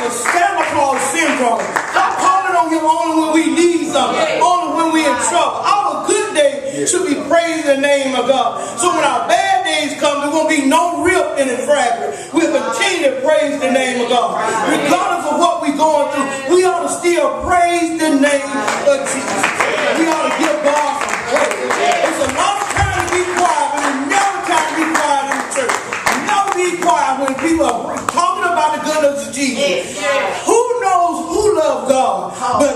a Santa Claus syndrome. Stop calling on him only when we need something, only when we're in trouble. Our good day should be praising the name of God. So when our bad days come, there won't be no rip in the fragment. We'll continue to praise the name of God. Regardless of what we're going through, we ought to still praise the name of Jesus. We ought to give God some praise. It's a lot of time to be quiet, but it's never time to be quiet in the church. Never be quiet when people are talking about the goodness of Jesus. Who knows who loves God? But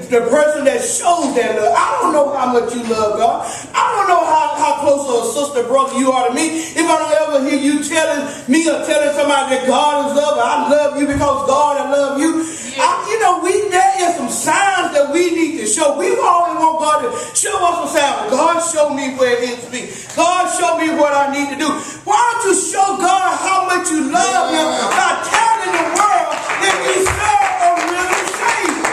the person that shows that love. I don't know how much you love God. I don't know how close of a sister, brother you are to me. If I don't ever hear you telling me or telling somebody that God is love, I love you because God I love you. There is some signs that we need to show. We always want God to show us some signs. God, show me where it is me. God, show me what I need to do. Why don't you show God how much you love him by telling the world that you serve a living Savior?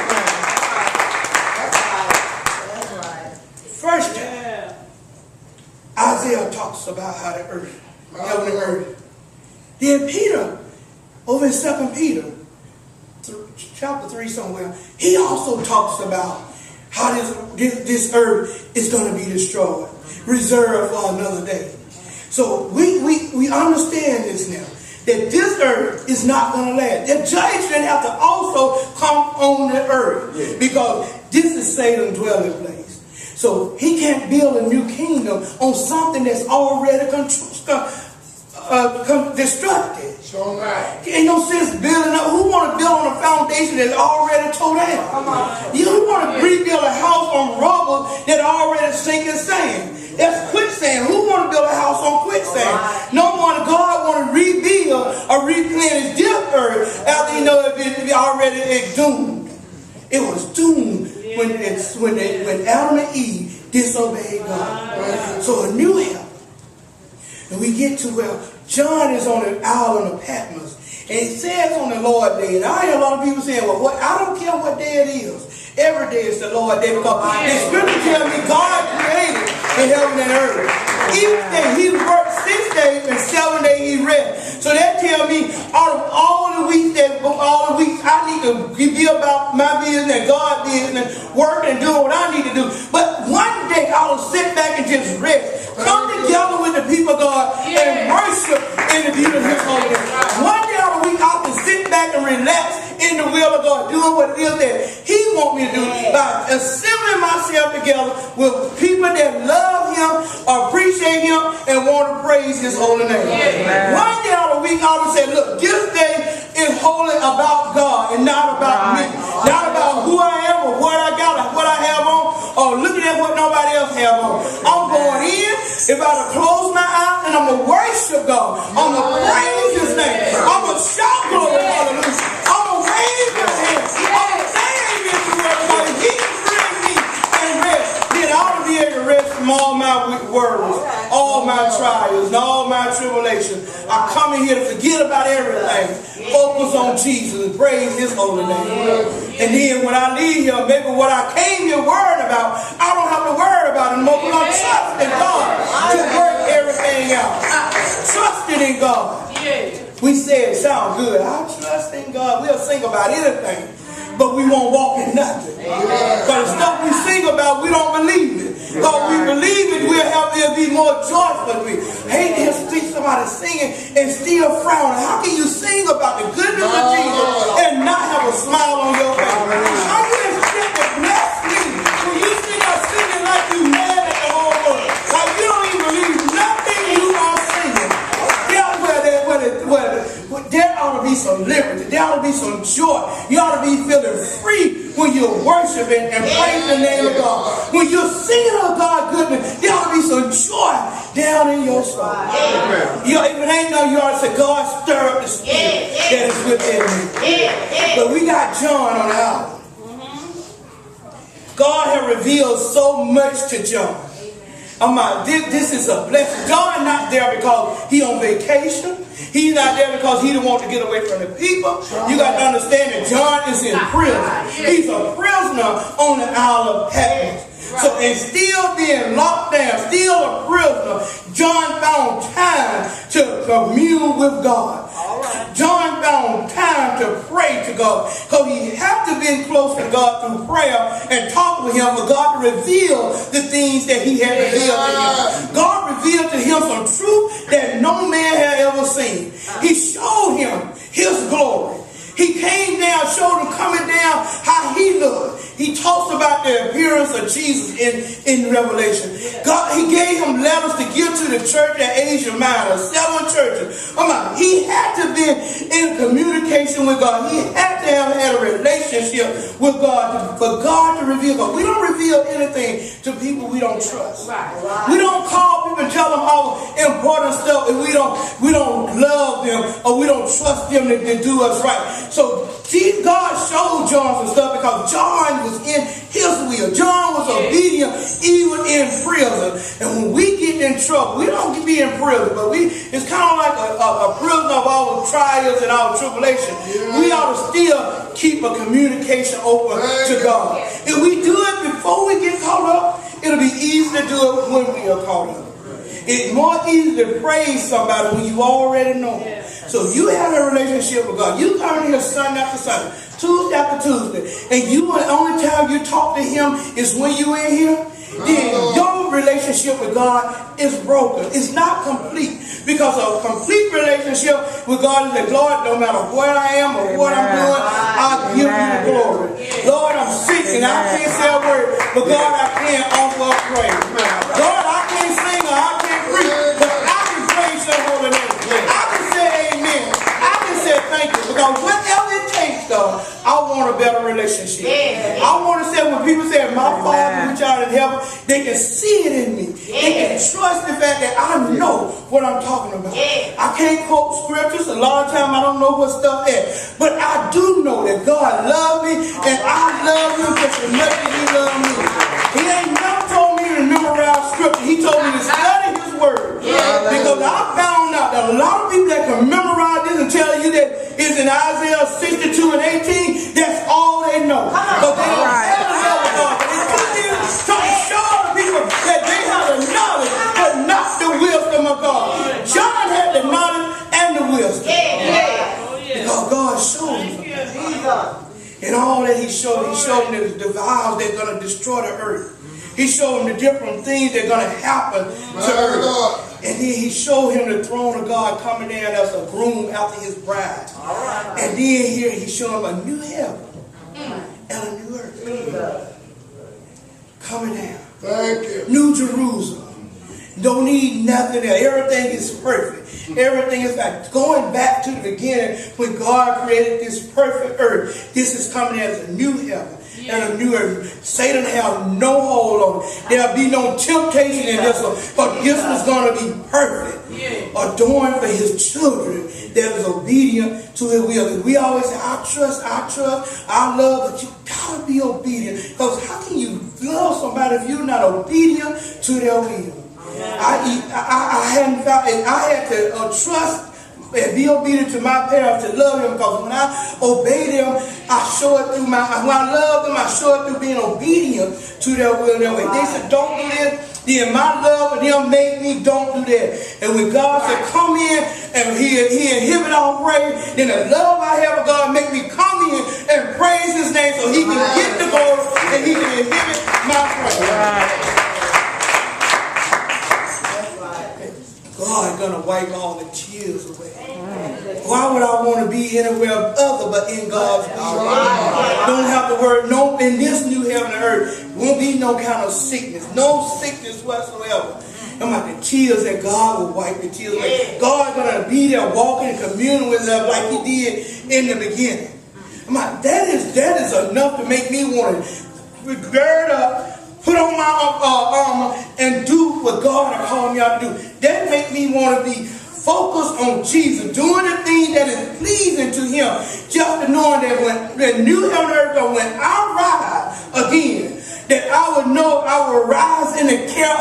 First time, Isaiah talks about how the earth, heaven and earth. Then Peter, over in 2 Peter, chapter 3 somewhere, he also talks about how this earth is going to be destroyed, reserved for another day. So we understand this now, that this earth is not going to last. The judgment have to also come on the earth, because this is Satan's dwelling place. So he can't build a new kingdom on something that's already destructive. So right. Ain't no sense building up. Who want to build on a foundation that's already tore down? You want to rebuild a house on rubble that already sinking sand. That's quicksand. Who want to build a house on quicksand? No one. God want to rebuild or replenish this earth after it already doomed. It was doomed when Adam and Eve disobeyed God. So a new heaven. And we get to where John is on the island of Patmos. And it says on the Lord's Day. And I hear a lot of people saying, well, I don't care what day it is. Every day is the Lord's Day. Because the scripture tells me God created the heaven and earth. Each day he worked 6 days and 7 days he rest. So that tells me out of all the weeks I need to be about my business and God's business, working and doing what I need to do. But one day I will sit back and just rest. Come together with the people of God and worship in the beauty of his holiness. One day out of the week I can sit back and relax in the will of God, doing what it is that he wants me to do by assembling myself together with people that love him, appreciate him, and want to praise his holy name. One day out of the week I will say, look, this day is wholly about God and not about me. Not about who I am or what I got or what I have on or looking at what nobody else have on. I'm going in. If I to close my eyes and I'm going to worship God, I'm going to praise his name. I'm going to shout glory, hallelujah. I'm going to raise my hands. I'm going to say amen to everybody. He can bring me and rest. Then I'll be able to rest from all my worries, all my trials, and all my tribulations. I come in here to forget about everything. Focus on Jesus and praise his holy name. And then when I leave here, maybe what I came here worried about, I don't have to worry about it anymore, because I'm trusting God to work everything out. Trusting in God. We say it sounds good. I trust in God. We'll sing about anything, but we won't walk in nothing. Because the stuff we sing about, we don't believe it. Because we believe it, we'll be more joyful. We hate to see somebody singing and still frowning. How can you sing about the goodness of Jesus and not have a smile on your face? How you expect to bless me when you sit there singing like you mad at the whole world? Like you don't even believe nothing you are singing. There ought to be some liberty. There ought to be some joy. You ought to be feeling free when you're worshiping and praising the name of God. When you're singing of God's goodness, there ought to be some joy down in your soul. If it ain't no, you ought to say, God, stir up the spirit that is within me. But we got John on the island. God had revealed so much to John. This is a blessing. John not there because he on vacation. He's not there because he don't want to get away from the people. You got to understand that John is in prison. He's a prisoner on the Isle of Patmos. So, and still being locked down, still a prisoner, John found time to commune with God. John found time to pray to God. Because he had to be close to God through prayer and talk with him for God to reveal the things that he had revealed to him. God revealed to him some truth that no man had ever seen. He showed him his glory. He came down, showed him coming down how he looked. He talks about the appearance of Jesus in Revelation. God, he gave him letters to give to the church at Asia Minor, 7 churches. He had to be in communication with God. He had to have had a relationship with God for God to reveal God. We don't reveal anything to people we don't trust. We don't call people and tell them all important stuff if we don't love them or we don't trust them to do us right. So God showed John some stuff because John was in his will. John was obedient even in prison. And when we get in trouble, we don't be in prison, but it's kind of like a prison of our trials and our tribulation. We ought to still keep a communication open to God. If we do it before we get caught up, it'll be easy to do it when we are caught up. It's more easy to praise somebody when you already know. So if you have a relationship with God, you come in here Sunday after Sunday, Tuesday after Tuesday, and the only time you talk to him is when you in here, then your relationship with God is broken. It's not complete. Because a complete relationship with God is that, Lord, no matter where I am or what I'm doing, I'll give you the glory. Lord, I'm sick and I can't say a word, but God, I can't offer up praise. Lord, I can't sing or I can't preach, but I can praise your holy name. I can say amen. I can say thank you. Because whatever it takes, though, I want a better relationship. I want to say when people say, my Father which art in heaven, they can see it in me. They can trust the fact that I know what I'm talking about. I can't quote scriptures. A lot of times I don't know what stuff is. But I do know that God loves me and I love him just as much as he loves me. He ain't never told me to memorize scripture. He told me to study his word. Because I found out that a lot of people that can memorize this and tell you that it's in Isaiah 62 and 18, that's all they know. But they don't ever know God. But they continue to show the people that they have the knowledge, but not the wisdom of God. John had the knowledge and the wisdom. Because God showed him. And all that he showed them the vows that are going to destroy the earth. He showed him the different things that are going to happen to earth. And then he showed him the throne of God coming down as a groom after his bride. And then here he showed him a new heaven and a new earth coming down. Thank you. New Jerusalem. Don't need nothing else. Everything is perfect. Everything is like going back to the beginning when God created this perfect earth. This is coming as a new heaven and a new earth. Satan have no hold on it. There'll be no temptation in this one. But this was going to be perfect. Adorned for his children that is obedient to his will. We always say, I trust, I love, but you gotta be obedient. Because how can you love somebody if you're not obedient to their will? I had to trust and be obedient to my parents to love them, because when I obey them, I show it through when I love them, I show it through being obedient to their will and their way. They said, don't do this, then my love for them made me don't do that. And when God said, come in, and he inhibit our praise, then the love I have for God make me come in and praise his name so he can get the glory and he can inhibit my praise. God is going to wipe all the tears away. Why would I want to be anywhere other but in God's will? Don't have to worry. No, in this new heaven and earth, won't be no kind of sickness. No sickness whatsoever. I'm like the tears that God will wipe the tears away. God is going to be there walking and communing with them like he did in the beginning. I'm like, that is enough to make me want to gird up, put on my armor, and do what God has called me out to do. That make me want to be focused on Jesus, doing the thing that is pleasing to him. Just knowing that when the new heaven and earth, when I rise again, that I would know I will rise in the care of